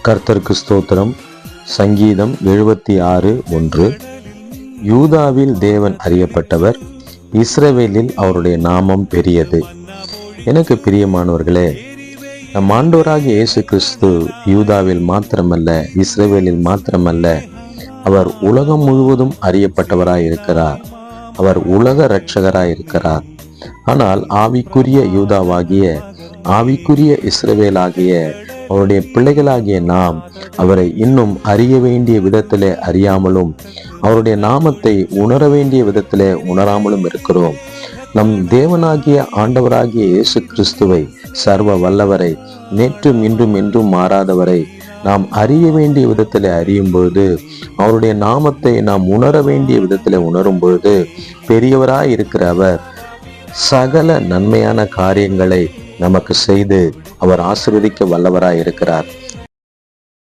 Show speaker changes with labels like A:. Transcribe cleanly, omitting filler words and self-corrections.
A: கர்த்தருக்கு ஸ்தோத்திரம். சங்கீதம் 76:1. யூதாவில் தேவன் அறியப்பட்டவர், இஸ்ரவேலில் அவருடைய நாமம் பெரியது. எனக்கு பிரியமானவர்களே, நம் ஆண்டவராகிய இயேசு கிறிஸ்து யூதாவில் மாத்திரமல்ல, இஸ்ரவேலில் மாத்திரமல்ல, அவர் உலகம் முழுவதும் அறியப்பட்டவராய் இருக்கிறார். அவர் உலக இரட்சகராய் இருக்கிறார். ஆனால் ஆவிக்குரிய யூதாவாகிய, ஆவிக்குரிய இஸ்ரவேலாகிய அவருடைய பிள்ளைகளாகிய நாம் அவரை இன்னும் அறிய வேண்டிய விதத்திலே அறியாமலும், அவருடைய நாமத்தை உணர வேண்டிய விதத்திலே உணராமலும் இருக்கிறோம். நம் தேவனாகிய ஆண்டவராகிய இயேசு கிறிஸ்துவை, சர்வ வல்லவரை, நேற்றும் இன்றும் என்றும் மாறாதவரை நாம் அறிய வேண்டிய விதத்திலே அறியும் பொழுது, அவருடைய நாமத்தை நாம் உணர வேண்டிய விதத்திலே உணரும் பொழுது, பெரியவராய் இருக்கிற அவர் சகல நன்மையான காரியங்களை நமக்கு செய்து அவர் ஆசீர்வதிக்க வல்லவராய் இருக்கிறார்.